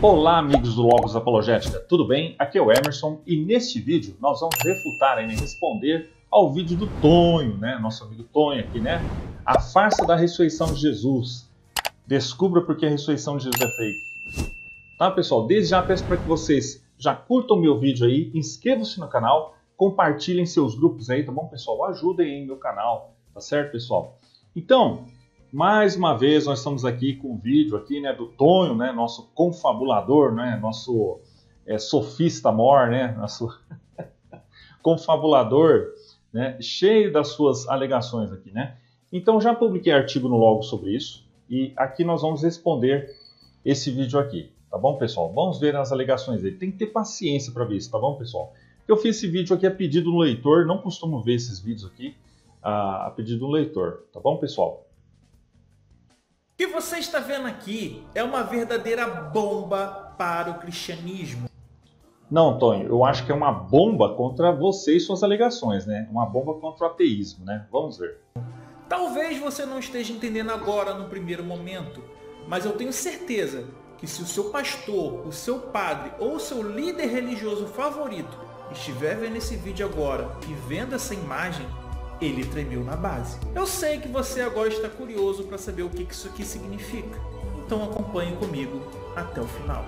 Olá, amigos do Logos Apologética, tudo bem? Aqui é o Emerson e neste vídeo nós vamos refutar e responder ao vídeo do Tonho, né? Nosso amigo Tonho aqui, né? A farsa da ressurreição de Jesus. Descubra por que a ressurreição de Jesus é fake. Tá, pessoal? Desde já peço para que vocês já curtam o meu vídeo aí, inscrevam-se no canal, compartilhem seus grupos aí, tá bom, pessoal? Ajudem aí meu canal, tá certo, pessoal? Então, mais uma vez nós estamos aqui com o vídeo aqui, né, do Tonho, né, nosso confabulador, né, nosso sofista mor, né, nosso confabulador, né, cheio das suas alegações aqui, né. Então já publiquei artigo no Logos sobre isso e aqui nós vamos responder esse vídeo aqui, tá bom, pessoal? Vamos ver as alegações dele. Tem que ter paciência para ver isso, tá bom, pessoal? Eu fiz esse vídeo aqui a pedido do leitor, não costumo ver esses vídeos aqui a pedido do leitor, tá bom, pessoal? O que você está vendo aqui é uma verdadeira bomba para o cristianismo. Não, Tonho, eu acho que é uma bomba contra você e suas alegações, né? Uma bomba contra o ateísmo, né? Vamos ver. Talvez você não esteja entendendo agora no primeiro momento, mas eu tenho certeza que se o seu pastor, o seu padre ou o seu líder religioso favorito estiver vendo esse vídeo agora e vendo essa imagem, ele tremeu na base. Eu sei que você agora está curioso para saber o que isso aqui significa. Então acompanhe comigo até o final.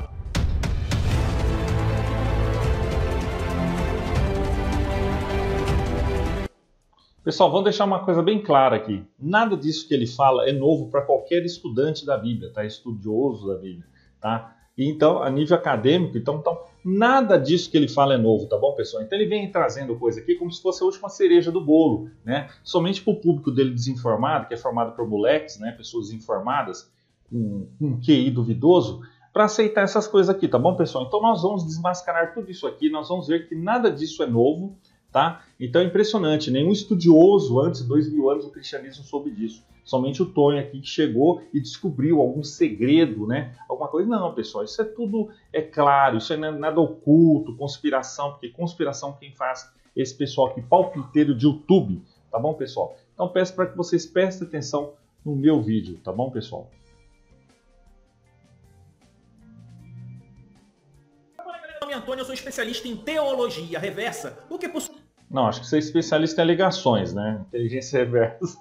Pessoal, vamos deixar uma coisa bem clara aqui. Nada disso que ele fala é novo para qualquer estudante da Bíblia, tá? Estudioso da Bíblia, tá? E então, a nível acadêmico, então nada disso que ele fala é novo, tá bom, pessoal? Então ele vem trazendo coisa aqui como se fosse a última cereja do bolo, né? Somente para o público dele desinformado, que é formado por moleques, né? Pessoas informadas, com um QI duvidoso, para aceitar essas coisas aqui, tá bom, pessoal? Então nós vamos desmascarar tudo isso aqui, nós vamos ver que nada disso é novo, tá? Então é impressionante, nenhum estudioso antes de 2000 anos do cristianismo soube disso. Somente o Tonho aqui que chegou e descobriu algum segredo, né? Alguma coisa. Não, pessoal, isso é tudo claro, isso não é nada oculto, conspiração, porque conspiração quem faz é esse pessoal aqui, palpiteiro de YouTube, tá bom, pessoal? Então peço para que vocês prestem atenção no meu vídeo, tá bom, pessoal? Meu nome é Antônio, eu sou especialista em teologia reversa, o que por Não, acho que você é especialista em alegações, né? Inteligência reversa.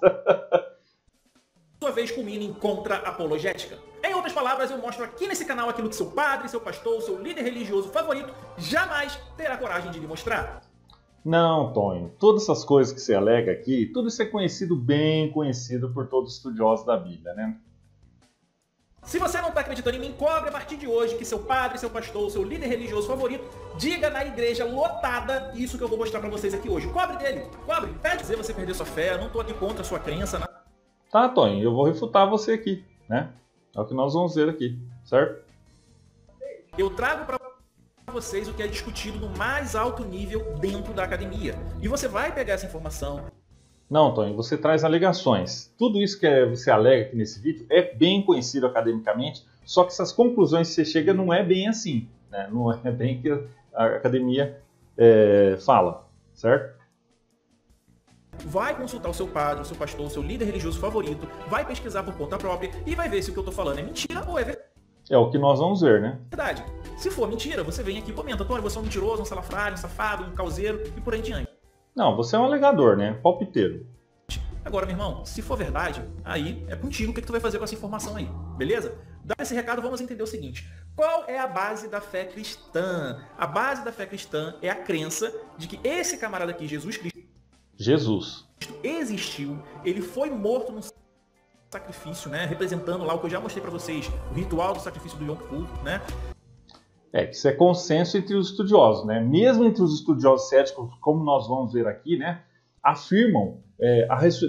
sua vez culmina em contra-apologética. Em outras palavras, eu mostro aqui nesse canal aquilo que seu padre, seu pastor, seu líder religioso favorito jamais terá coragem de lhe mostrar. Não, Tonho, todas essas coisas que você alega aqui, tudo isso é conhecido, bem conhecido por todos os estudiosos da Bíblia, né? Se você não está acreditando em mim, cobre a partir de hoje que seu padre, seu pastor, seu líder religioso favorito diga na igreja lotada isso que eu vou mostrar para vocês aqui hoje. Cobre dele, cobre. Pede dizer você perder sua fé, eu não estou aqui contra a sua crença, né? Tá, Tonho, eu vou refutar você aqui, né? É o que nós vamos ver aqui, certo? Eu trago para vocês o que é discutido no mais alto nível dentro da academia. E você vai pegar essa informação. Não, Tonho, você traz alegações. Tudo isso que você alega aqui nesse vídeo é bem conhecido academicamente, só que essas conclusões que você chega não é bem assim, né? Não é bem que a academia fala, certo? Vai consultar o seu padre, o seu pastor, o seu líder religioso favorito, vai pesquisar por conta própria e vai ver se o que eu estou falando é mentira ou é É o que nós vamos ver, né? verdade. Se for mentira, você vem aqui e comenta, Tony, você é um mentiroso, um salafrário, um safado, um causeiro e por aí em diante. Não, você é um alegador, né? Palpiteiro. Agora, meu irmão, se for verdade, aí é contigo o que tu vai fazer com essa informação aí, beleza? Dado esse recado, vamos entender o seguinte. Qual é a base da fé cristã? A base da fé cristã é a crença de que esse camarada aqui, Jesus Cristo, existiu, ele foi morto num sacrifício, né? Representando lá o que eu já mostrei para vocês, o ritual do sacrifício do Yom Kippur, né? Isso é consenso entre os estudiosos, né? Mesmo entre os estudiosos céticos, como nós vamos ver aqui, né? Afirmam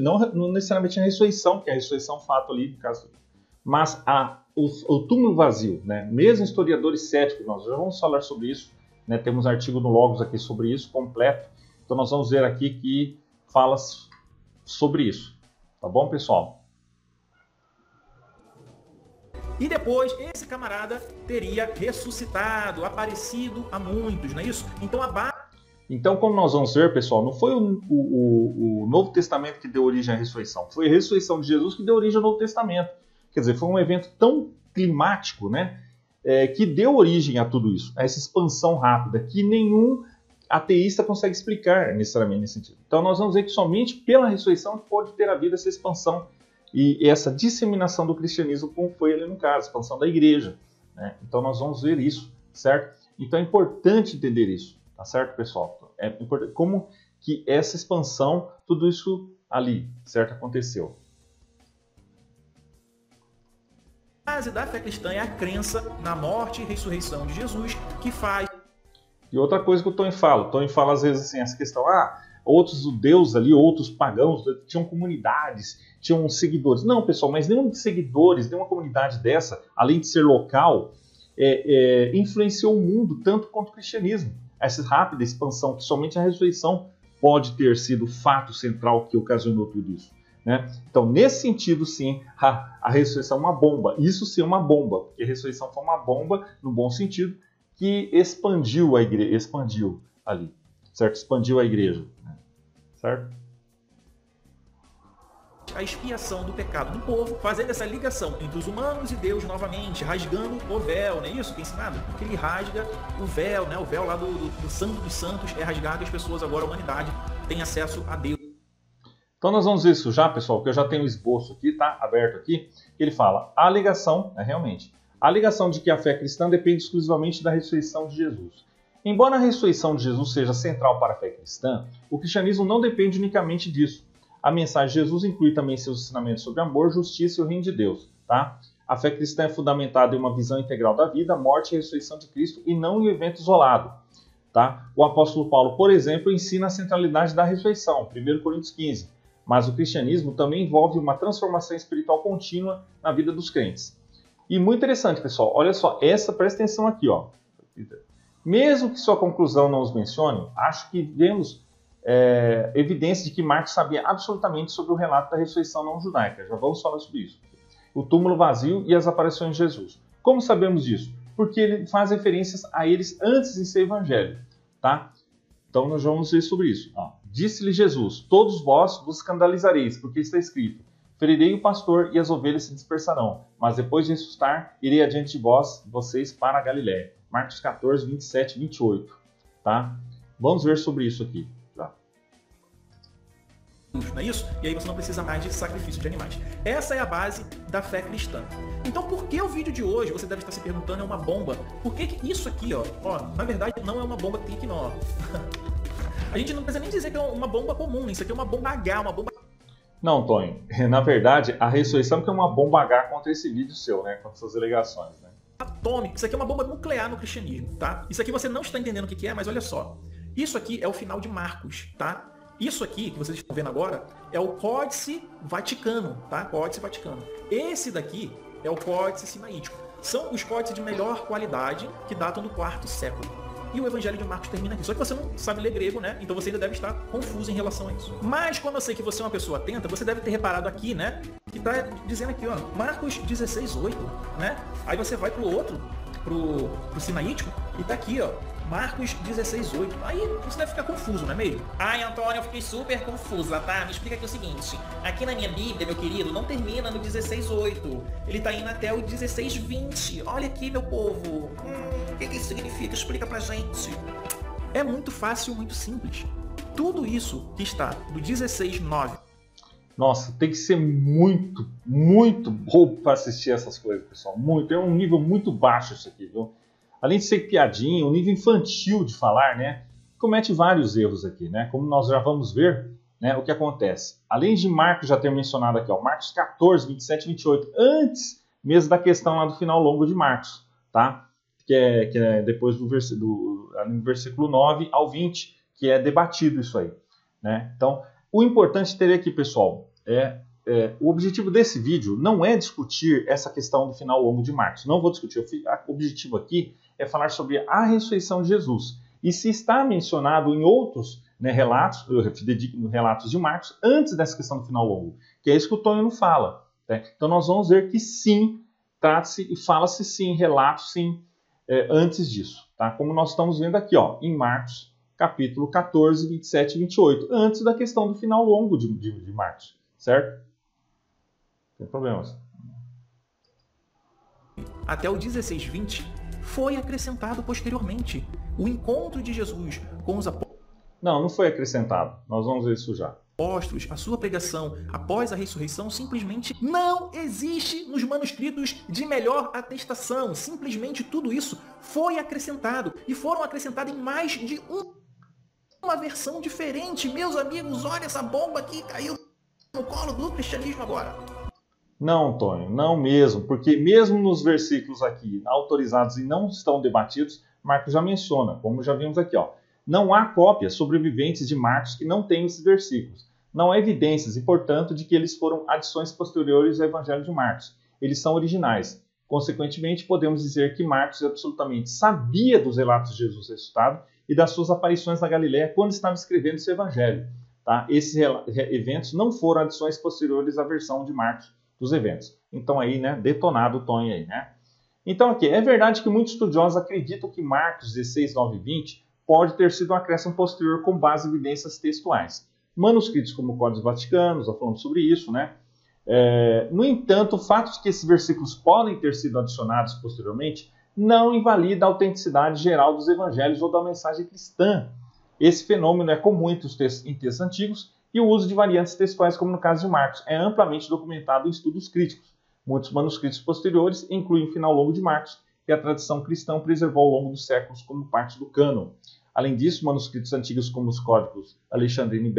não necessariamente a ressurreição, que é a ressurreição fato ali, no caso, mas o túmulo vazio, né? Mesmo historiadores céticos, nós já vamos falar sobre isso, né? Temos artigo no Logos aqui sobre isso, completo. Então nós vamos ver aqui que fala sobre isso, tá bom, pessoal? E depois, esse camarada teria ressuscitado, aparecido a muitos, não é isso? Então a base... Então, como nós vamos ver, pessoal, não foi o Novo Testamento que deu origem à ressurreição, foi a ressurreição de Jesus que deu origem ao Novo Testamento. Quer dizer, foi um evento tão climático, né? que deu origem a tudo isso, a essa expansão rápida, que nenhum ateísta consegue explicar necessariamente nesse sentido. Então nós vamos ver que somente pela ressurreição pode ter havido essa expansão e essa disseminação do cristianismo, como foi ali no caso, a expansão da igreja, né? Então nós vamos ver isso, certo? Então é importante entender isso, tá certo, pessoal? É importante como que essa expansão, tudo isso ali, certo, aconteceu. A base da fé cristã é a crença na morte e ressurreição de Jesus, que faz... E outra coisa que o Tony fala às vezes assim, essa questão, outros judeus ali, outros pagãos, tinham comunidades, tinham seguidores. Não, pessoal, mas nenhum de seguidores, nenhuma comunidade dessa, além de ser local, influenciou o mundo tanto quanto o cristianismo. Essa rápida expansão, que somente a ressurreição pode ter sido o fato central que ocasionou tudo isso, né? Então, nesse sentido, sim, a ressurreição é uma bomba. Isso sim é uma bomba, porque a ressurreição foi uma bomba, no bom sentido, que expandiu a igreja, expandiu ali, certo? Expandiu a igreja, né? Certo? A expiação do pecado do povo, fazendo essa ligação entre os humanos e Deus novamente, rasgando o véu, não é isso que é ensinado? Porque ele rasga o véu, né? O véu lá do Santo dos Santos é rasgado e as pessoas agora, a humanidade, tem acesso a Deus. Então nós vamos ver isso já, pessoal, que eu já tenho o esboço aqui, tá? Aberto aqui. Ele fala, a alegação, realmente, a alegação de que a fé cristã depende exclusivamente da ressurreição de Jesus. Embora a ressurreição de Jesus seja central para a fé cristã, o cristianismo não depende unicamente disso. A mensagem de Jesus inclui também seus ensinamentos sobre amor, justiça e o reino de Deus. Tá? A fé cristã é fundamentada em uma visão integral da vida, morte e ressurreição de Cristo e não em um evento isolado. Tá? O apóstolo Paulo, por exemplo, ensina a centralidade da ressurreição, 1 Coríntios 15. Mas o cristianismo também envolve uma transformação espiritual contínua na vida dos crentes. E muito interessante, pessoal, olha só, presta atenção aqui, ó. Mesmo que sua conclusão não os mencione, acho que vemos evidência de que Marcos sabia absolutamente sobre o relato da ressurreição não judaica. Já vamos falar sobre isso. O túmulo vazio e as aparições de Jesus. Como sabemos disso? Porque ele faz referências a eles antes de ser evangelho. Tá? Então nós vamos ver sobre isso. Disse-lhe Jesus, todos vós vos escandalizareis, porque está escrito, ferirei o pastor e as ovelhas se dispersarão, mas depois de ressuscitar, irei adiante de vocês para a Galiléia. Marcos 14, 27 e 28. Tá? Vamos ver sobre isso aqui. Tá? Não é isso? E aí você não precisa mais de sacrifício de animais. Essa é a base da fé cristã. Então por que o vídeo de hoje, você deve estar se perguntando, é uma bomba? Por que isso aqui, ó, na verdade não é uma bomba que tem aqui não, ó. A gente não precisa nem dizer que é uma bomba comum, isso aqui é uma bomba H, uma bomba... Não, Tony, na verdade, a ressurreição que é uma bomba H contra esse vídeo seu, né, contra suas alegações, né? Atômico, isso aqui é uma bomba nuclear no cristianismo, tá? Isso aqui você não está entendendo o que é, mas olha só. Isso aqui é o final de Marcos, tá? Isso aqui, que vocês estão vendo agora, é o Códice Vaticano, tá? Códice Vaticano. Esse daqui é o Códice Sinaítico. São os códices de melhor qualidade que datam do 4º século. E o Evangelho de Marcos termina aqui. Só que você não sabe ler grego, né? Então você ainda deve estar confuso em relação a isso. Mas como eu sei que você é uma pessoa atenta, você deve ter reparado aqui, né? Que tá dizendo aqui, ó, Marcos 16:8, né? Aí você vai pro outro, pro Sinaítico, e tá aqui, ó, Marcos 16:8. Aí você deve ficar confuso, não é mesmo? Ai, Antônio, eu fiquei super confusa, tá? Me explica aqui o seguinte. Aqui na minha Bíblia, meu querido, não termina no 16:8. Ele tá indo até o 16:20. Olha aqui, meu povo. O que isso significa? Explica pra gente. É muito fácil, muito simples. Tudo isso que está do 16:9. Nossa, tem que ser muito, muito bom para assistir essas coisas, pessoal. Muito. É um nível muito baixo isso aqui, viu? Além de ser piadinha, um nível infantil de falar, né? Comete vários erros aqui, né? Como nós já vamos ver, né? O que acontece. Além de Marcos já ter mencionado aqui, ó, Marcos 14, 27 e 28, antes mesmo da questão lá do final longo de Marcos, tá? Que é depois no versículo 9 ao 20, que é debatido isso aí, né? Então, o importante ter aqui, pessoal, o objetivo desse vídeo não é discutir essa questão do final longo de Marcos. Não vou discutir. O objetivo aqui é falar sobre a ressurreição de Jesus. E se está mencionado em outros, né, relatos, relatos de Marcos, antes dessa questão do final longo, que é isso que o Tony não fala. Né? Então nós vamos ver que sim, trata-se e fala-se sim, relatos sim, antes disso. Tá? Como nós estamos vendo aqui, ó, em Marcos, capítulo 14, 27 e 28, antes da questão do final longo de Marcos, certo? Não tem problemas. Até o 16:20 foi acrescentado posteriormente. O encontro de Jesus com os Não foi acrescentado. Nós vamos ver isso já. apóstolos, a sua pregação após a ressurreição simplesmente não existe nos manuscritos de melhor atestação. Simplesmente tudo isso foi acrescentado e foram acrescentados em mais de uma versão diferente. Meus amigos, olha essa bomba aqui, caiu no colo do cristianismo agora. Não, Antônio, não mesmo, porque mesmo nos versículos aqui autorizados e não estão debatidos, Marcos já menciona, como já vimos aqui, ó. Não há cópias sobreviventes de Marcos que não tenham esses versículos. Não há evidências e, portanto, de que eles foram adições posteriores ao Evangelho de Marcos. Eles são originais. Consequentemente, podemos dizer que Marcos absolutamente sabia dos relatos de Jesus ressuscitado e das suas aparições na Galiléia quando estava escrevendo esse Evangelho. Tá? Esses eventos não foram adições posteriores à versão de Marcos dos eventos. Então aí, né, detonado o Tonho aí, né? Então aqui, é verdade que muitos estudiosos acreditam que Marcos 16, 9 e 20 pode ter sido um acréscimo posterior com base em evidências textuais. Manuscritos como Códigos Vaticanos, já falamos sobre isso, né? No entanto, o fato de que esses versículos podem ter sido adicionados posteriormente não invalida a autenticidade geral dos evangelhos ou da mensagem cristã. Esse fenômeno é comum em textos antigos e o uso de variantes textuais, como no caso de Marcos, é amplamente documentado em estudos críticos. Muitos manuscritos posteriores incluem o final longo de Marcos, que a tradição cristã preservou ao longo dos séculos como parte do cânon. Além disso, manuscritos antigos como os códigos Alexandrino e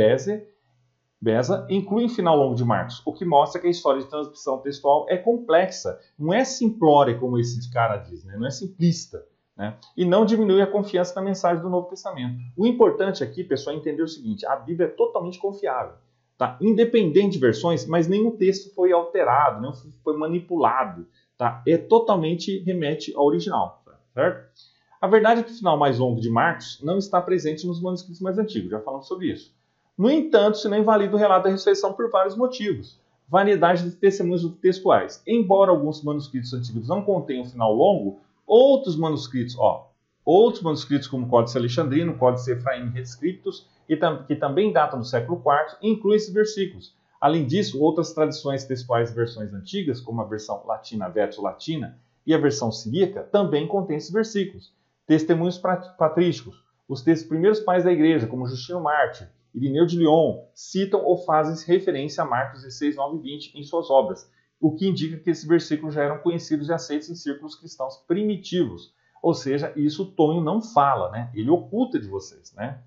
Beza incluem o final longo de Marcos, o que mostra que a história de transmissão textual é complexa, não é simplória como esse cara diz, né? Não é simplista. Né? E não diminui a confiança na mensagem do Novo Testamento. O importante aqui, pessoal, é entender o seguinte: a Bíblia é totalmente confiável. Tá? Independente de versões, mas nenhum texto foi alterado, não foi manipulado. Tá? É totalmente remete ao original. Tá? Certo? A verdade é que o final mais longo de Marcos não está presente nos manuscritos mais antigos, já falamos sobre isso. No entanto, isso não invalida o relato da ressurreição por vários motivos. Variedade de testemunhos textuais. Embora alguns manuscritos antigos não contenham o final longo, outros manuscritos como o Códice Alexandrino, o Códice Efraim Rescriptus, que também datam do século IV, incluem esses versículos. Além disso, outras tradições textuais e versões antigas, como a versão latina versus latina e a versão siríaca, também contêm esses versículos. Testemunhos patrísticos. Os primeiros pais da igreja, como Justino Mártir, Irineu de Lyon, citam ou fazem referência a Marcos 16, 9 e 20 em suas obras, o que indica que esses versículos já eram conhecidos e aceitos em círculos cristãos primitivos. Ou seja, isso o Tonho não fala, né? Ele oculta de vocês. Né?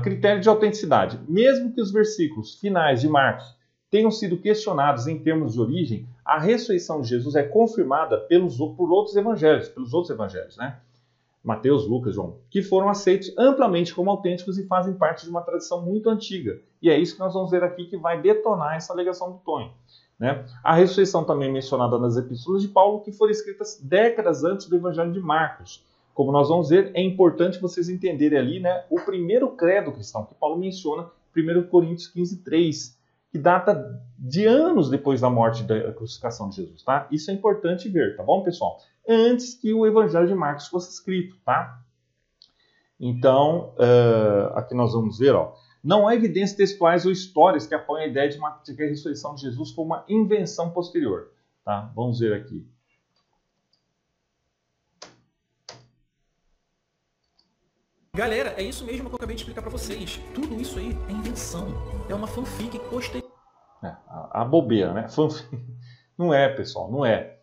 Critério de autenticidade. Mesmo que os versículos finais de Marcos tenham sido questionados em termos de origem, a ressurreição de Jesus é confirmada por outros evangelhos, né? Mateus, Lucas, João, que foram aceitos amplamente como autênticos e fazem parte de uma tradição muito antiga. E é isso que nós vamos ver aqui que vai detonar essa alegação do Tonho. Né? A ressurreição também é mencionada nas epístolas de Paulo, que foram escritas décadas antes do Evangelho de Marcos. Como nós vamos ver, é importante vocês entenderem ali, né, o primeiro credo cristão, que Paulo menciona, 1 Coríntios 15, 3, que data de anos depois da morte e da crucificação de Jesus. Tá? Isso é importante ver, tá bom, pessoal? Antes que o Evangelho de Marcos fosse escrito. Tá? Então, aqui nós vamos ver, ó, não há evidências textuais ou histórias que apoiem a ideia de que a ressurreição de Jesus foi uma invenção posterior. Tá? Vamos ver aqui. Galera, é isso mesmo que eu acabei de explicar para vocês. Tudo isso aí é invenção. É uma fanfic posterior. A bobeira, né? Fanfic. Não é, pessoal, não é.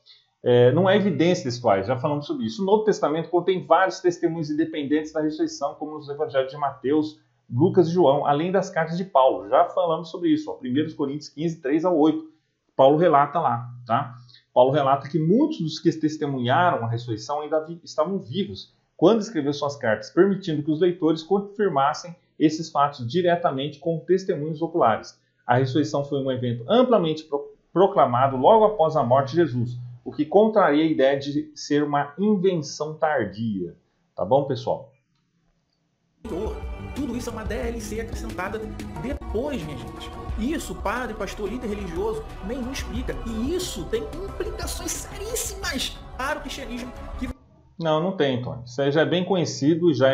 Não há evidências textuais, já falamos sobre isso. O Novo Testamento contém vários testemunhos independentes da ressurreição, como nos evangelhos de Mateus, Lucas e João, além das cartas de Paulo. Já falamos sobre isso, ó, 1 Coríntios 15, 3 a 8. Paulo relata lá, tá? Paulo relata que muitos dos que testemunharam a ressurreição ainda estavam vivos quando escreveu suas cartas, permitindo que os leitores confirmassem esses fatos diretamente com testemunhos oculares. A ressurreição foi um evento amplamente proclamado logo após a morte de Jesus, o que contraria a ideia de ser uma invenção tardia. Tá bom, pessoal? Tudo isso é uma DLC acrescentada depois, minha gente. Isso, padre, pastor, líder religioso, nenhum explica. E isso tem implicações seríssimas para o cristianismo. Não tem, Tony. Isso aí já é bem conhecido já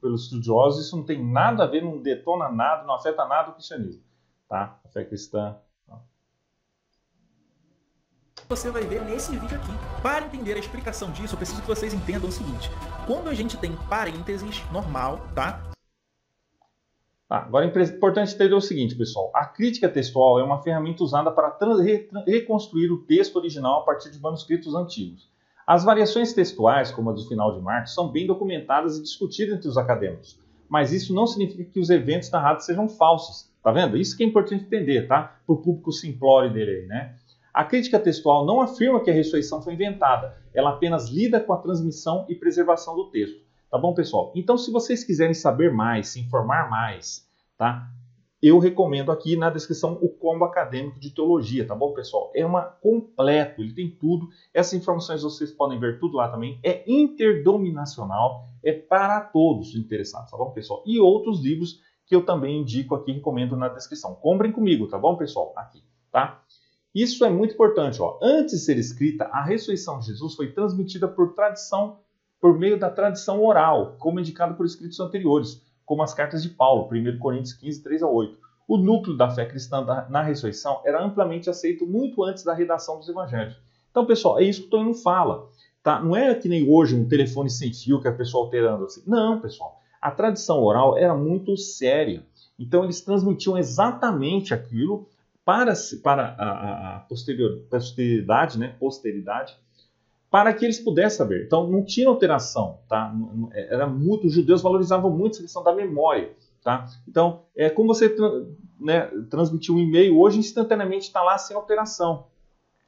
pelos estudiosos. Isso não tem nada a ver, não detona nada, não afeta nada o cristianismo. Tá? A fé cristã. você vai ver nesse vídeo aqui. Para entender a explicação disso, eu preciso que vocês entendam o seguinte. Quando a gente tem parênteses, normal, tá? Agora é importante entender o seguinte, pessoal. A crítica textual é uma ferramenta usada para reconstruir o texto original a partir de manuscritos antigos. As variações textuais, como a do final de Marcos, são bem documentadas e discutidas entre os acadêmicos. Mas isso não significa que os eventos narrados sejam falsos. Tá vendo? Isso que é importante entender, tá? Para o público simplório dele aí, né? A crítica textual não afirma que a ressurreição foi inventada. Ela apenas lida com a transmissão e preservação do texto. Tá bom, pessoal? Então, se vocês quiserem saber mais, se informar mais, tá? Eu recomendo aqui na descrição o Combo Acadêmico de Teologia, tá bom, pessoal? É completo, ele tem tudo. Essas informações vocês podem ver tudo lá também. É interdominacional, é para todos os interessados, tá bom, pessoal? E outros livros que eu também indico aqui, recomendo na descrição. Comprem comigo, tá bom, pessoal? Aqui, tá? Isso é muito importante, ó. Antes de ser escrita, a ressurreição de Jesus foi transmitida por tradição, por meio da tradição oral, como indicado por escritos anteriores, como as cartas de Paulo, 1 Coríntios 15, 3-8. O núcleo da fé cristã na ressurreição era amplamente aceito muito antes da redação dos evangelhos. Então, pessoal, é isso que o Tonho fala. Tá? Não é que nem hoje um telefone sem fio que a pessoa alterando assim. Não, pessoal. A tradição oral era muito séria. Então, eles transmitiam exatamente aquilo para a posteridade, né? Posteridade, para que eles pudessem saber. Então, não tinha alteração, tá? Era muito, os judeus valorizavam muito a questão da memória, tá? Então, é como você transmitir um e-mail hoje, instantaneamente está lá sem alteração.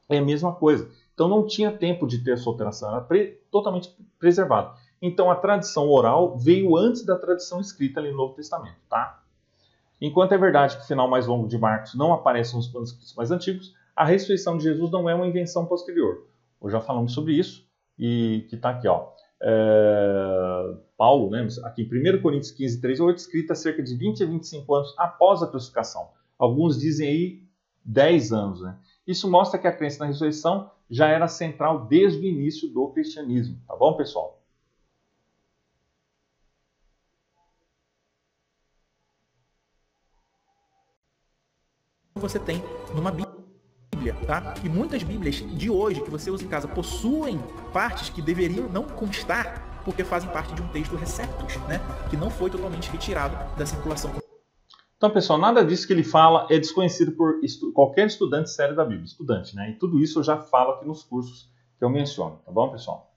É a mesma coisa. Então, não tinha tempo de ter essa alteração, era totalmente preservado. Então, a tradição oral veio antes da tradição escrita ali no Novo Testamento, tá? Enquanto é verdade que o final mais longo de Marcos não aparece nos manuscritos mais antigos, a ressurreição de Jesus não é uma invenção posterior. Nós já falamos sobre isso, e que está aqui, ó. Paulo, né, aqui em 1 Coríntios 15, 3-8, escrita cerca de 20 a 25 anos após a crucificação. Alguns dizem aí 10 anos. Né? Isso mostra que a crença na ressurreição já era central desde o início do cristianismo. Tá bom, pessoal? Você tem numa Bíblia, tá? E muitas Bíblias de hoje que você usa em casa possuem partes que deveriam não constar porque fazem parte de um texto receptus, né? Que não foi totalmente retirado da circulação. Então, pessoal, nada disso que ele fala é desconhecido por qualquer estudante sério da Bíblia. Estudante, né? E tudo isso eu já falo aqui nos cursos que eu menciono. Tá bom, pessoal?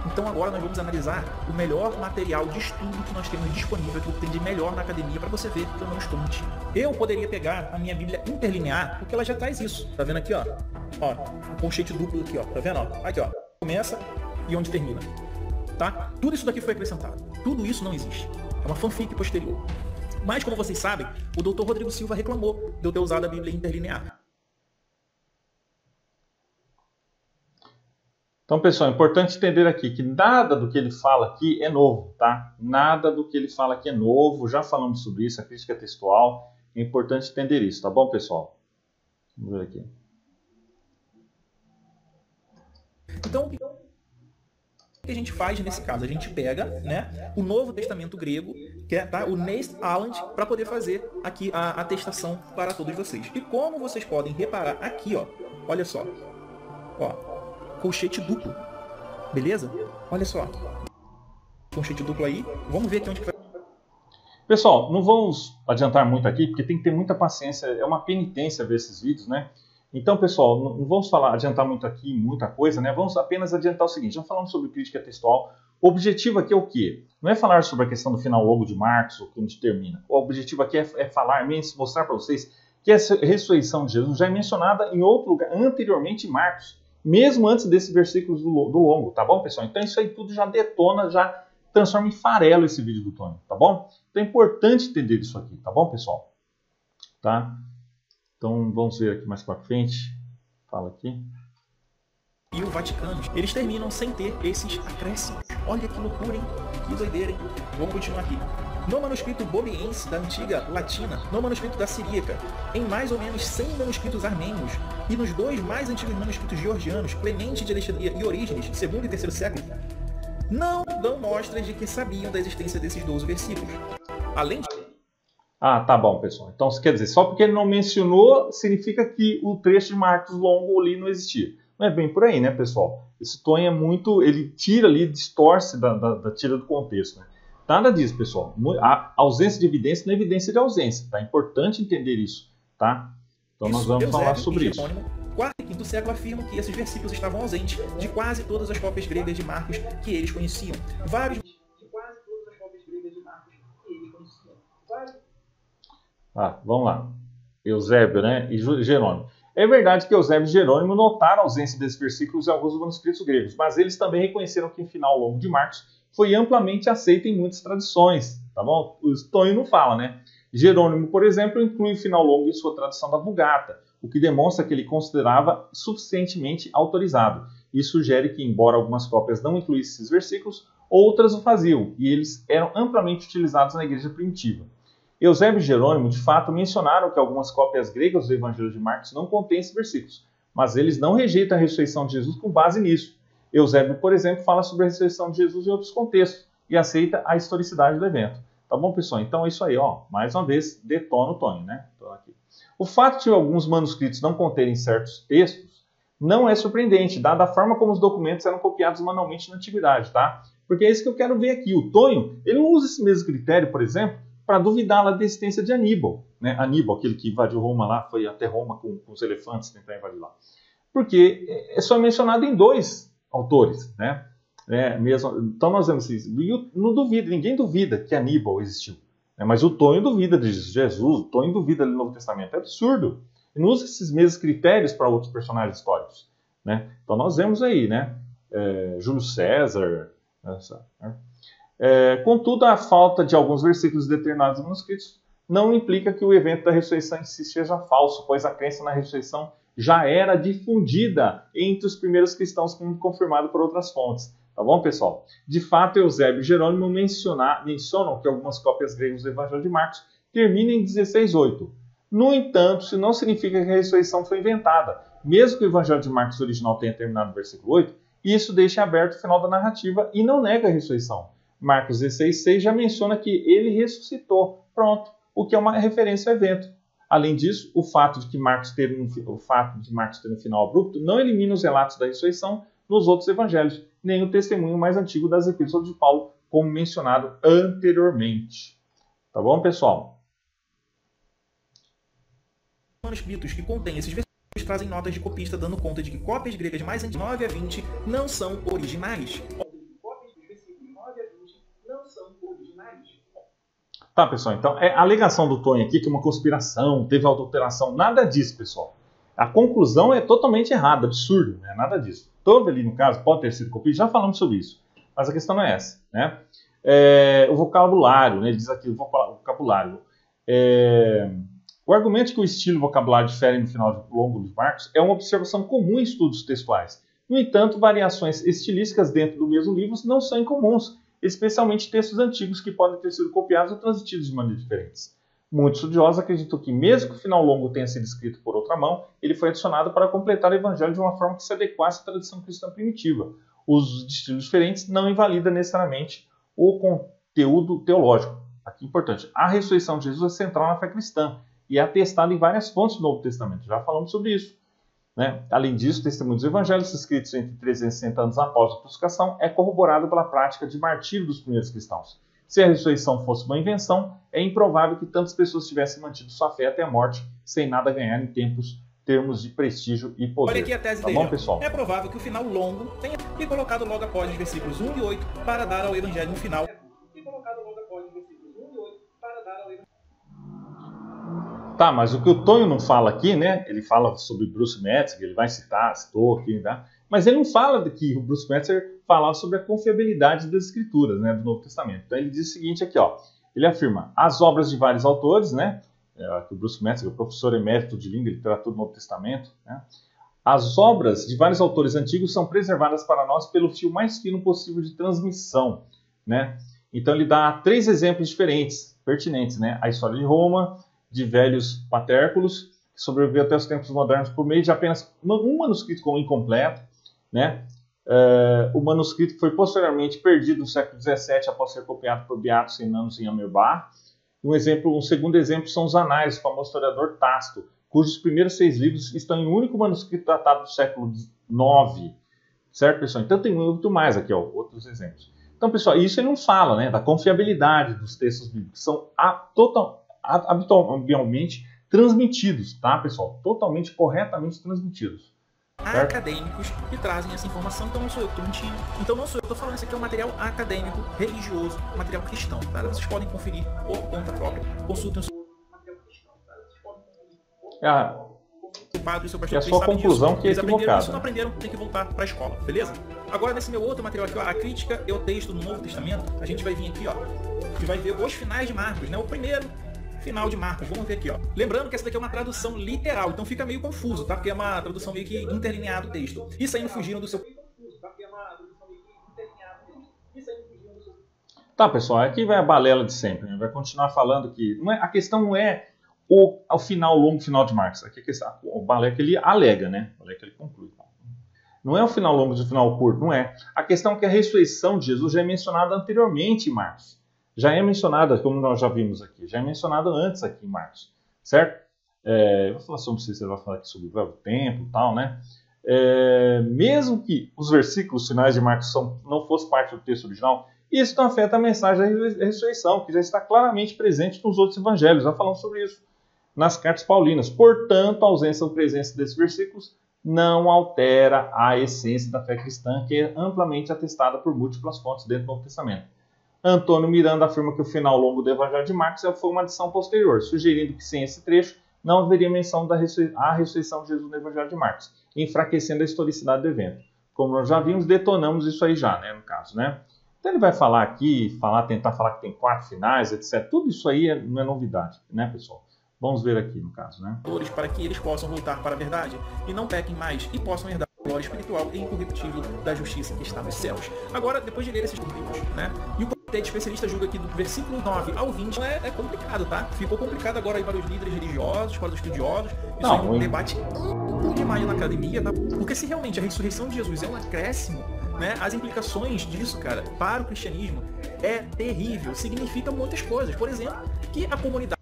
Então agora nós vamos analisar o melhor material de estudo que nós temos disponível, aquilo que tem de melhor na academia, para você ver que eu não estou mentindo. Eu poderia pegar a minha Bíblia interlinear, porque ela já traz isso. Tá vendo aqui, ó? Ó, um colchete duplo aqui, ó. Tá vendo? Ó? Aqui, ó. Começa e onde termina. Tá? Tudo isso daqui foi acrescentado. Tudo isso não existe. É uma fanfic posterior. Mas, como vocês sabem, o Dr. Rodrigo Silva reclamou de eu ter usado a Bíblia interlinear. Então, pessoal, é importante entender aqui que nada do que ele fala aqui é novo, tá? Nada do que ele fala aqui é novo, já falamos sobre isso, a crítica textual, é importante entender isso, tá bom, pessoal? Vamos ver aqui. Então, o que a gente faz nesse caso? A gente pega, né, o Novo Testamento grego, que é o Nest Alland, para poder fazer aqui a atestação para todos vocês. E como vocês podem reparar aqui, ó, olha só, ó, colchete duplo, beleza? Olha só, colchete duplo aí. Vamos ver aqui onde que vai. Pessoal, não vamos adiantar muito aqui, porque tem que ter muita paciência, é uma penitência ver esses vídeos, né? Então, pessoal, não vamos adiantar muito aqui, muita coisa, né? Vamos apenas adiantar o seguinte, já falamos sobre crítica textual. O objetivo aqui é o quê? Não é falar sobre a questão do final logo de Marcos, ou onde termina. O objetivo aqui é falar, mostrar para vocês que essa ressurreição de Jesus já é mencionada em outro lugar, anteriormente em Marcos. Mesmo antes desses versículos do longo, tá bom, pessoal? Então isso aí tudo já detona, já transforma em farelo esse vídeo do Tony, tá bom? Então é importante entender isso aqui, tá bom, pessoal? Tá? Então vamos ver aqui mais para frente. Fala aqui. E o Vaticano, eles terminam sem ter esses acréscimos. Olha que loucura, hein? Que doideira, hein? Vamos continuar aqui. No manuscrito bobiense da antiga latina, no manuscrito da siríaca, em mais ou menos 100 manuscritos armênios e nos dois mais antigos manuscritos georgianos, Clemente de Alexandria e Orígenes, segundo e terceiro século, não dão mostras de que sabiam da existência desses 12 versículos. Ah, tá bom, pessoal. Então, quer dizer, só porque ele não mencionou, significa que o trecho de Marcos longo ali não existia. Não é bem por aí, né, pessoal? Esse Tonho é muito... Ele tira ali, distorce tira do contexto, né? Nada disso, pessoal. A ausência de evidência não é evidência de ausência, tá? É importante entender isso, tá? Então, nós vamos falar sobre isso. Quarto e quinto século afirmam que esses versículos estavam ausentes de quase todas as cópias gregas de Marcos que eles conheciam. Vamos lá. Eusébio, né? E Jerônimo. É verdade que Eusébio e Jerônimo notaram a ausência desses versículos em alguns manuscritos gregos, mas eles também reconheceram que o final longo de Marcos foi amplamente aceito em muitas tradições, tá bom? O Tonho não fala, né? Jerônimo, por exemplo, inclui o final longo em sua tradução da Vulgata, o que demonstra que ele considerava suficientemente autorizado. Isso sugere que, embora algumas cópias não incluíssem esses versículos, outras o faziam, e eles eram amplamente utilizados na igreja primitiva. Eusébio e Jerônimo, de fato, mencionaram que algumas cópias gregas do Evangelho de Marcos não contêm esses versículos, mas eles não rejeitam a ressurreição de Jesus com base nisso. Eusébio, por exemplo, fala sobre a ressurreição de Jesus em outros contextos e aceita a historicidade do evento. Tá bom, pessoal? Então é isso aí, ó. Mais uma vez, detona o Tonho, né? Então, aqui. O fato de alguns manuscritos não conterem certos textos não é surpreendente, dada a forma como os documentos eram copiados manualmente na antiguidade, tá? Porque é isso que eu quero ver aqui. O Tonho, ele não usa esse mesmo critério, por exemplo, para duvidar da existência de Aníbal, né? Aníbal, aquele que invadiu Roma lá, foi até Roma com os elefantes tentar invadir lá. Porque é só mencionado em 2 autores, né? Então nós vemos isso. Não duvida, ninguém duvida que Aníbal existiu. Né? Mas o Tonho duvida de Jesus, o Tonho duvida do Novo Testamento. É absurdo. Ele não usa esses mesmos critérios para outros personagens históricos. Né? Então nós vemos aí, né? Júlio César. Contudo, a falta de alguns versículos determinados manuscritos não implica que o evento da ressurreição em si seja falso, pois a crença na ressurreição já era difundida entre os primeiros cristãos, como confirmado por outras fontes. Tá bom, pessoal? De fato, Eusébio e Jerônimo mencionam que algumas cópias gregas do Evangelho de Marcos terminam em 16:8. No entanto, isso não significa que a ressurreição foi inventada. Mesmo que o Evangelho de Marcos original tenha terminado no versículo 8, isso deixa aberto o final da narrativa e não nega a ressurreição. Marcos 16:6 já menciona que ele ressuscitou. Pronto, o que é uma referência ao evento. Além disso, o fato de Marcos ter um final abrupto não elimina os relatos da ressurreição nos outros evangelhos, nem o testemunho mais antigo das epístolas de Paulo, como mencionado anteriormente. Tá bom, pessoal? Manuscritos que contêm esses versículos trazem notas de copista dando conta de que cópias gregas mais antigas, 9 a 20, não são originais. Tá, pessoal, então a alegação do Tonho aqui que uma conspiração, teve adulteração, nada disso, pessoal. A conclusão é totalmente errada, absurdo, né? Nada disso. Todo ali, no caso, pode ter sido copiado, já falamos sobre isso, mas a questão não é essa, né? O vocabulário, né? Ele diz aqui o vocabulário. O argumento de que o estilo e o vocabulário diferem no final longo dos Marcos é uma observação comum em estudos textuais. No entanto, variações estilísticas dentro do mesmo livro não são incomuns, especialmente textos antigos que podem ter sido copiados ou transmitidos de maneiras diferentes. Muitos estudiosos acreditam que, mesmo que o final longo tenha sido escrito por outra mão, ele foi adicionado para completar o evangelho de uma forma que se adequasse à tradição cristã primitiva. O uso de estilos diferentes não invalida necessariamente o conteúdo teológico. Aqui é importante, a ressurreição de Jesus é central na fé cristã e é atestada em várias fontes do Novo Testamento. Já falamos sobre isso. Né? Além disso, o testemunho dos evangelhos, escritos entre 360 anos após a crucificação, é corroborado pela prática de martírio dos primeiros cristãos. Se a ressurreição fosse uma invenção, é improvável que tantas pessoas tivessem mantido sua fé até a morte, sem nada ganhar em termos de prestígio e poder. Olha aqui a tese dele. Bom, pessoal? É provável que o final longo tenha sido colocado logo após os versículos 1 e 8 para dar ao evangelho um final. Tá, mas o que o Tonho não fala aqui, né? Ele fala sobre Bruce Metzger, ele vai citou aqui, tá? Mas ele não fala que o Bruce Metzger falava sobre a confiabilidade das escrituras, né, do Novo Testamento. Então ele diz o seguinte aqui, ó. Ele afirma, as obras de vários autores, né? O Bruce Metzger, professor emérito de língua e literatura do Novo Testamento, né? As obras de vários autores antigos são preservadas para nós pelo fio mais fino possível de transmissão, né? Então ele dá 3 exemplos diferentes, pertinentes, né? A história de Roma, de velhos patérculos, que sobreviveu até os tempos modernos por meio de apenas um manuscrito como incompleto, né? O manuscrito foi posteriormente perdido no século XVII após ser copiado por Beato Senanos em Amerbar. Um segundo exemplo são os Anais, o famoso historiador Tácito, cujos primeiros 6 livros estão em um único manuscrito datado do século IX. Certo, pessoal? Então tem muito mais aqui, ó, outros exemplos. Então, pessoal, isso ele não fala, né, da confiabilidade dos textos bíblicos, que são habitualmente transmitidos, tá, pessoal? Totalmente, corretamente transmitidos. Certo? Acadêmicos que trazem essa informação, então não sou eu que estou mentindo, então não sou eu que estou falando, isso aqui é um material acadêmico, religioso, material cristão, tá? Vocês podem conferir por conta própria, consultem o seu material cristão, tá? Vocês podem conferir. O padre e o seu pastor, a sua conclusão disso. Que é equivocada. Se não aprenderam, tem que voltar para a escola, beleza? Agora, nesse meu outro material aqui, ó, a crítica e o texto do Novo Testamento, a gente vai vir aqui, ó, e vai ver os finais de Marcos, né? O primeiro final de Marcos, vamos ver aqui, ó. Lembrando que essa daqui é uma tradução literal, então fica meio confuso, tá? Porque é uma tradução meio que interlineada do texto. Isso aí não fugiram do seu... Tá, pessoal, aqui vai a balela de sempre, né? Vai continuar falando que... a questão não é o longo final de Marcos. Aqui o balé que ele alega, né? O balé que ele conclui. Não é o final longo e o final curto, não é. A questão é que a ressurreição de Jesus já é mencionada anteriormente em Marcos. Já é mencionada, como nós já vimos aqui, já é mencionada antes aqui em Marcos, certo? Vou falar sobre isso, você vai falar aqui sobre o templo e tal, né? Mesmo que os versículos finais de Marcos não fossem parte do texto original, isso não afeta a mensagem da ressurreição, que já está claramente presente nos outros evangelhos, já falamos sobre isso, nas cartas paulinas. Portanto, a ausência ou presença desses versículos não altera a essência da fé cristã, que é amplamente atestada por múltiplas fontes dentro do Novo Testamento. Antônio Miranda afirma que o final longo do Evangelho de Marcos foi uma adição posterior, sugerindo que sem esse trecho não haveria menção da ressurreição de Jesus no Evangelho de Marcos, enfraquecendo a historicidade do evento. Como nós já vimos, detonamos isso aí já, né, no caso, né? Então ele vai falar aqui, tentar falar que tem 4 finais, etc. Tudo isso aí não é novidade, né, pessoal? Vamos ver aqui no caso, né? Para que eles possam voltar para a verdade e não pequem mais e possam herdar a glória espiritual e incorruptível da justiça que está nos céus. Agora, depois de ler esses livros, né? E o comitê de especialista julga que do versículo 9 ao 20 é complicado, tá? Ficou complicado agora aí para os líderes religiosos, para os estudiosos. Isso é um debate amplo demais na academia, tá? Porque se realmente a ressurreição de Jesus é um acréscimo, né? As implicações disso, cara, para o cristianismo é terrível. Significa muitas coisas. Por exemplo, que a comunidade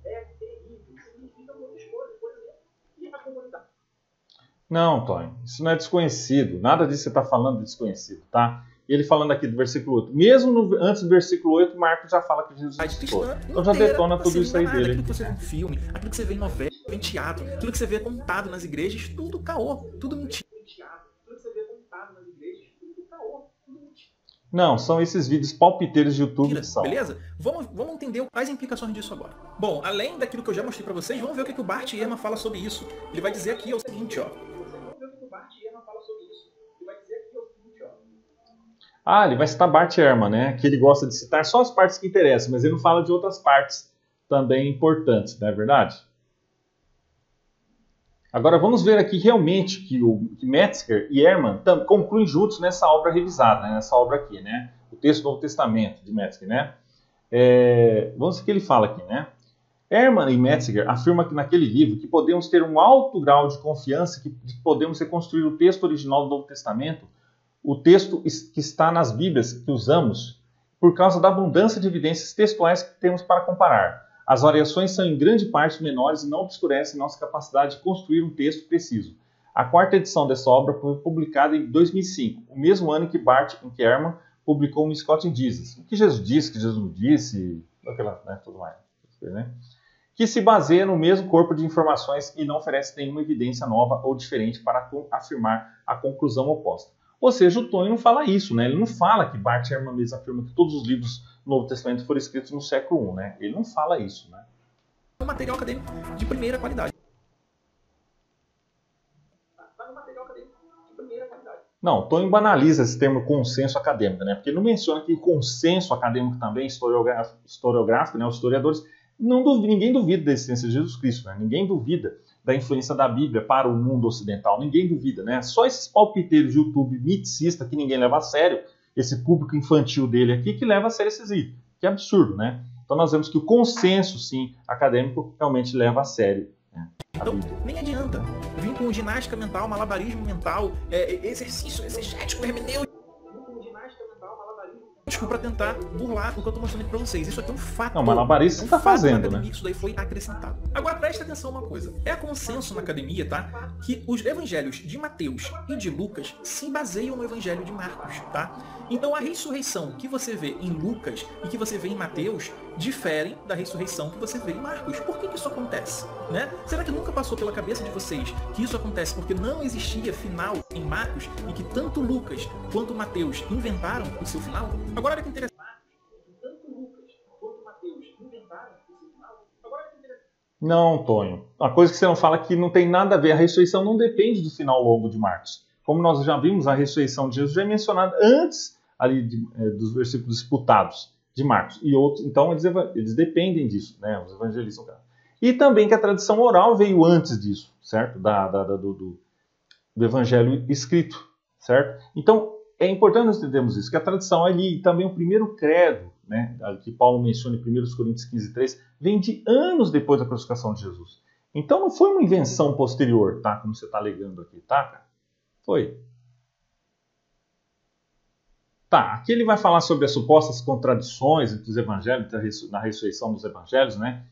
Não, Tony, isso não é desconhecido. Nada disso que você está falando é desconhecido, tá? E ele falando aqui do versículo 8. Mesmo antes do versículo 8, Marcos já fala que Jesus ressuscitou. Então já detona tudo isso aí dele. Aquilo que você vê em filme, aquilo que você vê em novela, em teatro, aquilo que você vê contado nas igrejas, tudo caô, tudo mentira. Não, são esses vídeos palpiteiros de YouTube que são. Beleza? Vamos entender as implicações disso agora. Bom, além daquilo que eu já mostrei para vocês, vamos ver o que o Bart Ehrman fala sobre isso. Ele vai dizer aqui o seguinte, ó. Ele vai citar Bart Ehrman, né? Que ele gosta de citar só as partes que interessam, mas ele não fala de outras partes também importantes, não é verdade? Agora vamos ver aqui realmente que Metzger e Ehrman concluem juntos nessa obra revisada, né? Nessa obra aqui, né? O texto do Novo Testamento de Metzger, né? Vamos ver o que ele fala aqui, né? Ehrman e Metzger afirmam que naquele livro que podemos ter um alto grau de confiança que podemos reconstruir o texto original do Novo Testamento, o texto que está nas Bíblias que usamos, por causa da abundância de evidências textuais que temos para comparar. As variações são em grande parte menores e não obscurecem nossa capacidade de construir um texto preciso. A 4ª edição dessa obra foi publicada em 2005, o mesmo ano em que Ehrman publicou o Scott in Jesus. O que Jesus disse, o que Jesus não disse, tudo mais, né? Que se baseia no mesmo corpo de informações e não oferece nenhuma evidência nova ou diferente para afirmar a conclusão oposta. Ou seja, o Tony não fala isso, né? Ele não fala que Bart Ehrman mesmo afirma que todos os livros do Novo Testamento foram escritos no século I, né? Ele não fala isso, né? Um material acadêmico de primeira qualidade. Não, o Tony banaliza esse termo consenso acadêmico, né? Porque ele não menciona que consenso acadêmico também, historiográfico, né? Os historiadores, ninguém duvida da existência de Jesus Cristo, né? Ninguém duvida da influência da Bíblia para o mundo ocidental, ninguém duvida, né? Só esses palpiteiros de YouTube miticista que ninguém leva a sério, esse público infantil dele aqui, que leva a sério esses vídeos. Que absurdo, né? Então nós vemos que o consenso, sim, acadêmico, realmente leva a sério, né, a Bíblia. Então, nem adianta vir com ginástica mental, malabarismo mental, exercício exegético, hermenêutico. para tentar burlar o que eu estou mostrando aqui para vocês. Isso aqui é um fato. Não, malabarista você está fazendo, né? Isso daí foi acrescentado. Agora preste atenção uma coisa. É consenso na academia, tá? Que os evangelhos de Mateus e de Lucas se baseiam no evangelho de Marcos, tá? Então a ressurreição que você vê em Lucas e que você vê em Mateus diferem da ressurreição que você vê em Marcos. Por que isso acontece? Né? Será que nunca passou pela cabeça de vocês que isso acontece porque não existia final em Marcos e que tanto Lucas quanto Mateus inventaram o seu final? Agora olha que interessante. Tanto Lucas quanto Mateus inventaram o seu final. Agora olha que interessante. Não, Tonho. Uma coisa que você não fala que não tem nada a ver. A ressurreição não depende do final longo de Marcos. Como nós já vimos, a ressurreição de Jesus já é mencionada antes ali dos versículos disputados de Marcos. E outros, então eles dependem disso, né? Os evangelistas. E também que a tradição oral veio antes disso, certo? Do evangelho escrito, certo? Então, é importante nós entendermos isso, que a tradição ali, e também o primeiro credo, né, que Paulo menciona em 1 Coríntios 15:3, vem de anos depois da crucificação de Jesus. Então não foi uma invenção posterior, tá? Como você está alegando aqui, tá, cara? Foi. Tá, aqui ele vai falar sobre as supostas contradições entre os evangelhos, na ressurreição dos evangelhos, né?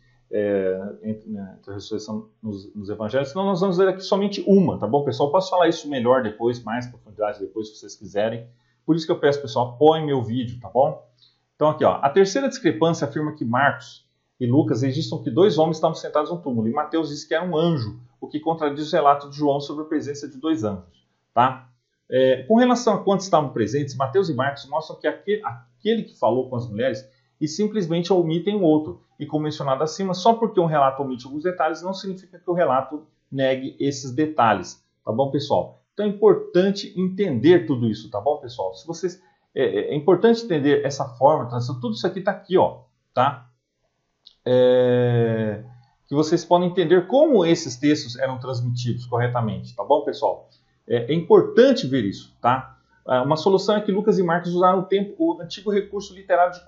Entre a ressurreição nos evangelhos, senão nós vamos ver aqui somente uma, tá bom, pessoal? Eu posso falar isso melhor depois, mais profundidade depois, se vocês quiserem. Por isso que eu peço, pessoal, apoiem meu vídeo, tá bom? Então aqui, ó, a terceira discrepância afirma que Marcos e Lucas registram que 2 homens estavam sentados no túmulo, e Mateus diz que era um anjo, o que contradiz o relato de João sobre a presença de 2 anjos, tá? Com relação a quantos estavam presentes, Mateus e Marcos mostram que aquele que falou com as mulheres e simplesmente omitem o outro. E como mencionado acima, só porque um relato omite alguns detalhes não significa que o relato negue esses detalhes. Tá bom, pessoal? Então é importante entender tudo isso, tá bom, pessoal? Se vocês, é importante entender essa forma, tudo isso aqui está aqui, ó, tá? Que vocês podem entender como esses textos eram transmitidos corretamente, tá bom, pessoal? É importante ver isso, tá? Uma solução é que Lucas e Marcos usaram o antigo recurso literário de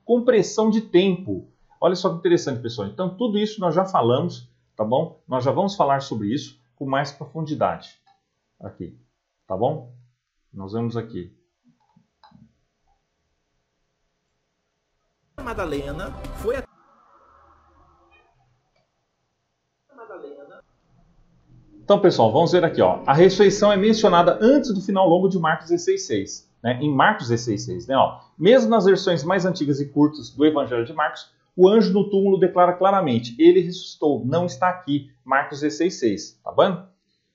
compressão de tempo. Olha só que interessante, pessoal. Então, tudo isso nós já falamos, tá bom? Nós já vamos falar sobre isso com mais profundidade. Aqui, tá bom? Nós vemos aqui. Madalena foi a... Então, pessoal, vamos ver aqui, ó. A ressurreição é mencionada antes do final longo de Marcos 16:6, né? Em Marcos 16:6, né? Ó, mesmo nas versões mais antigas e curtas do Evangelho de Marcos, o anjo no túmulo declara claramente: ele ressuscitou, não está aqui. Marcos 16:6, tá bom?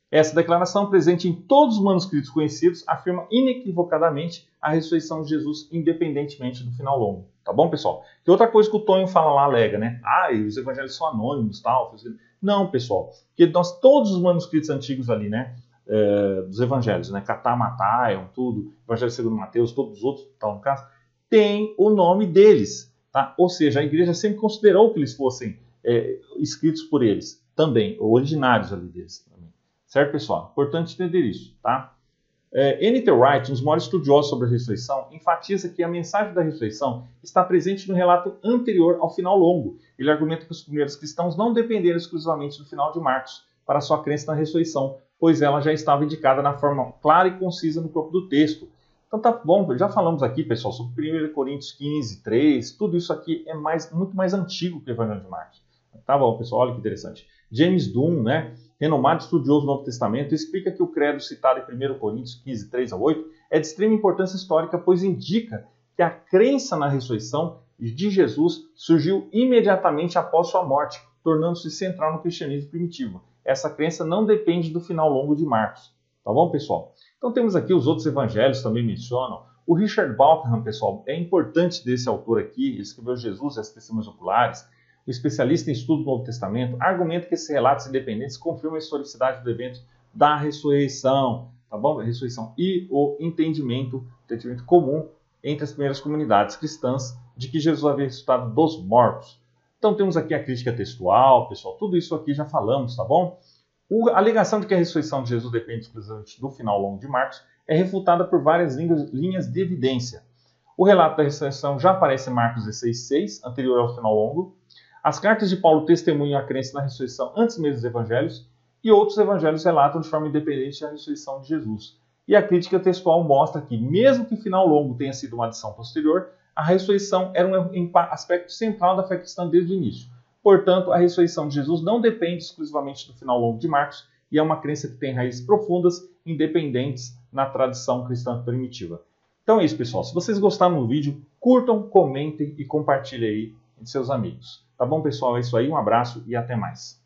Essa declaração, presente em todos os manuscritos conhecidos, afirma inequivocadamente a ressurreição de Jesus, independentemente do final longo. Tá bom, pessoal? Que outra coisa que o Tonho fala lá, alega, né? E os evangelhos são anônimos, tal. Não, pessoal. Porque todos os manuscritos antigos ali, né? Dos evangelhos, né? Catamataion, tudo, Evangelho segundo Mateus, todos os outros, tal, no caso, tem o nome deles, tá? Ou seja, a igreja sempre considerou que eles fossem escritos por eles também, originários ali deles também. Certo, pessoal? Importante entender isso, tá? N.T. Wright, um dos maiores estudiosos sobre a ressurreição, enfatiza que a mensagem da ressurreição está presente no relato anterior ao final longo. Ele argumenta que os primeiros cristãos não dependeram exclusivamente do final de Marcos para sua crença na ressurreição, pois ela já estava indicada na forma clara e concisa no corpo do texto. Então tá bom, já falamos aqui, pessoal, sobre 1 Coríntios 15:3, tudo isso aqui é muito mais antigo que o Evangelho de Marcos. Tá bom, pessoal, olha que interessante. James Dunn, né, renomado estudioso do Novo Testamento, explica que o credo citado em 1 Coríntios 15:3-8 é de extrema importância histórica, pois indica que a crença na ressurreição de Jesus surgiu imediatamente após sua morte, tornando-se central no cristianismo primitivo. Essa crença não depende do final longo de Marcos. Tá bom, pessoal? Então temos aqui os outros evangelhos também mencionam. O Richard Bauckham, pessoal, é importante desse autor aqui, ele escreveu Jesus e as Testemunhas Oculares. O especialista em estudo do Novo Testamento argumenta que esses relatos independentes confirmam a historicidade do evento da ressurreição, tá bom? A ressurreição e o entendimento comum entre as primeiras comunidades cristãs de que Jesus havia ressuscitado dos mortos. Então temos aqui a crítica textual, pessoal, tudo isso aqui já falamos, tá bom? A alegação de que a ressurreição de Jesus depende exclusivamente do final longo de Marcos é refutada por várias linhas de evidência. O relato da ressurreição já aparece em Marcos 16:6, anterior ao final longo. As cartas de Paulo testemunham a crença na ressurreição antes mesmo dos evangelhos, e outros evangelhos relatam de forma independente a ressurreição de Jesus. E a crítica textual mostra que, mesmo que o final longo tenha sido uma adição posterior, a ressurreição era um aspecto central da fé cristã desde o início. Portanto, a ressurreição de Jesus não depende exclusivamente do final longo de Marcos e é uma crença que tem raízes profundas, independentes na tradição cristã primitiva. Então é isso, pessoal. Se vocês gostaram do vídeo, curtam, comentem e compartilhem aí entre seus amigos. Tá bom, pessoal? É isso aí. Um abraço e até mais.